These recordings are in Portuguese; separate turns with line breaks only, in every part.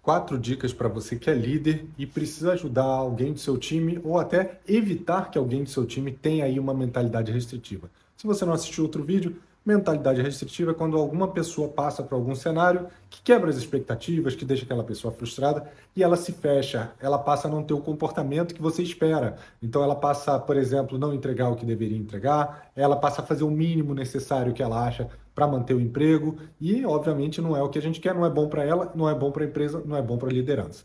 4 dicas para você que é líder e precisa ajudar alguém do seu time ou até evitar que alguém do seu time tenha aí uma mentalidade restritiva. Se você não assistiu outro vídeo, mentalidade restritiva é quando alguma pessoa passa por algum cenário que quebra as expectativas, que deixa aquela pessoa frustrada e ela se fecha, ela passa a não ter o comportamento que você espera. Então ela passa, por exemplo, não entregar o que deveria entregar, ela passa a fazer o mínimo necessário que ela acha para manter o emprego e, obviamente, não é o que a gente quer, não é bom para ela, não é bom para a empresa, não é bom para a liderança.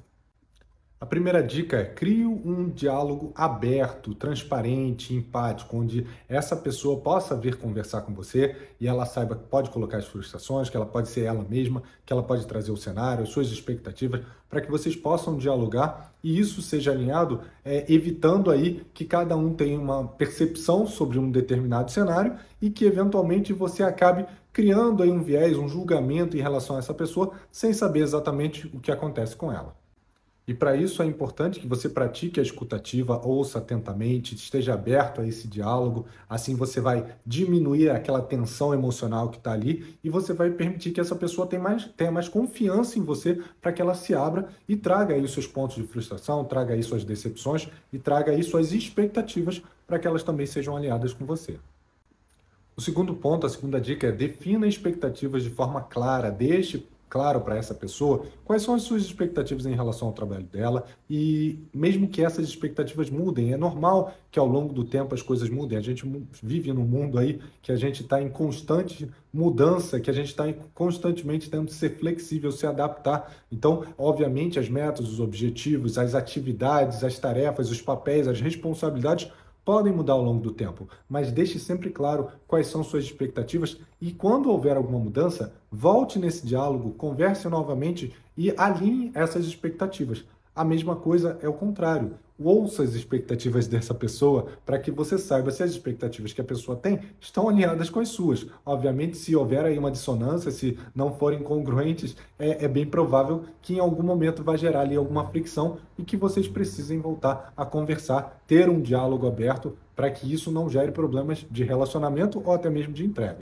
A primeira dica é crie um diálogo aberto, transparente, empático, onde essa pessoa possa vir conversar com você e ela saiba que pode colocar as frustrações, que ela pode ser ela mesma, que ela pode trazer o cenário, as suas expectativas, para que vocês possam dialogar e isso seja alinhado, evitando aí que cada um tenha uma percepção sobre um determinado cenário e que eventualmente você acabe criando aí um viés, um julgamento em relação a essa pessoa, sem saber exatamente o que acontece com ela. E para isso é importante que você pratique a escutativa, ouça atentamente, esteja aberto a esse diálogo, assim você vai diminuir aquela tensão emocional que está ali e você vai permitir que essa pessoa tenha mais confiança em você para que ela se abra e traga aí os seus pontos de frustração, traga aí suas decepções e traga aí suas expectativas para que elas também sejam alinhadas com você. O segundo ponto, a segunda dica é defina expectativas de forma clara, deixe claro para essa pessoa quais são as suas expectativas em relação ao trabalho dela e mesmo que essas expectativas mudem, é normal que ao longo do tempo as coisas mudem, a gente vive num mundo aí que a gente está em constante mudança, que a gente está constantemente tendo que ser flexível, se adaptar, então obviamente as metas, os objetivos, as atividades, as tarefas, os papéis, as responsabilidades podem mudar ao longo do tempo, mas deixe sempre claro quais são suas expectativas e quando houver alguma mudança, volte nesse diálogo, converse novamente e alinhe essas expectativas. A mesma coisa é o contrário. Ouça as expectativas dessa pessoa para que você saiba se as expectativas que a pessoa tem estão alinhadas com as suas. Obviamente, se houver aí uma dissonância, se não forem congruentes, é bem provável que em algum momento vai gerar ali alguma fricção e que vocês precisem voltar a conversar, ter um diálogo aberto para que isso não gere problemas de relacionamento ou até mesmo de entrega.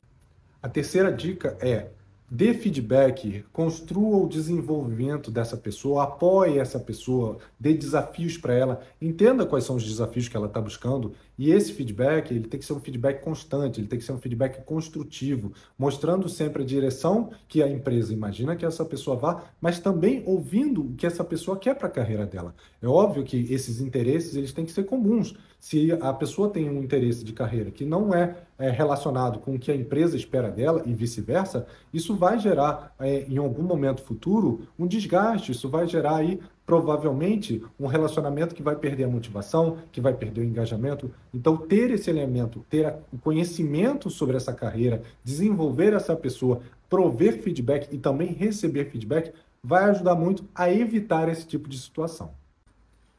A terceira dica é dê feedback, construa o desenvolvimento dessa pessoa, apoie essa pessoa, dê desafios para ela, entenda quais são os desafios que ela está buscando e esse feedback ele tem que ser um feedback constante, ele tem que ser um feedback construtivo, mostrando sempre a direção que a empresa imagina que essa pessoa vá, mas também ouvindo o que essa pessoa quer para a carreira dela. É óbvio que esses interesses eles têm que ser comuns. Se a pessoa tem um interesse de carreira que não é relacionado com o que a empresa espera dela e vice-versa, isso vai gerar, em algum momento futuro, um desgaste, isso vai gerar aí, provavelmente, um relacionamento que vai perder a motivação, que vai perder o engajamento. Então, ter esse elemento, ter o conhecimento sobre essa carreira, desenvolver essa pessoa, prover feedback e também receber feedback, vai ajudar muito a evitar esse tipo de situação.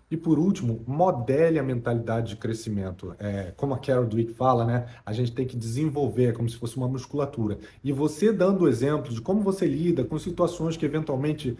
E por último, modele a mentalidade de crescimento. Como a Carol Dweck fala, né? A gente tem que desenvolver como se fosse uma musculatura. E você dando exemplos de como você lida com situações que eventualmente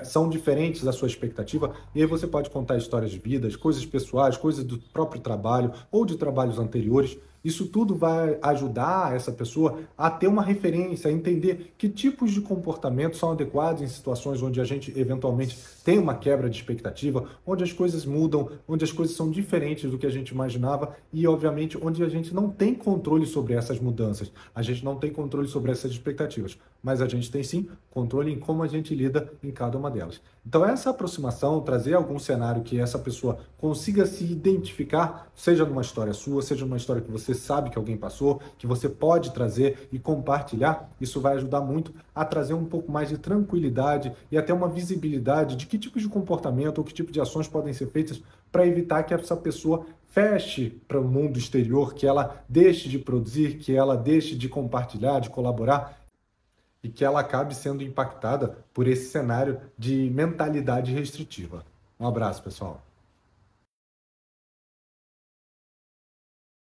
são diferentes da sua expectativa, e aí você pode contar histórias de vidas, coisas pessoais, coisas do próprio trabalho ou de trabalhos anteriores. Isso tudo vai ajudar essa pessoa a ter uma referência, a entender que tipos de comportamento são adequados em situações onde a gente eventualmente tem uma quebra de expectativa, onde as coisas mudam, onde as coisas são diferentes do que a gente imaginava e, obviamente, onde a gente não tem controle sobre essas mudanças, a gente não tem controle sobre essas expectativas, mas a gente tem sim controle em como a gente lida em cada uma delas. Então, essa aproximação, trazer algum cenário que essa pessoa consiga se identificar, seja numa história sua, seja numa história que você sabe que alguém passou, que você pode trazer e compartilhar, isso vai ajudar muito a trazer um pouco mais de tranquilidade e até uma visibilidade de que tipo de comportamento ou que tipo de ações podem ser feitas para evitar que essa pessoa feche para o mundo exterior, que ela deixe de produzir, que ela deixe de compartilhar, de colaborar e que ela acabe sendo impactada por esse cenário de mentalidade restritiva. Um abraço, pessoal.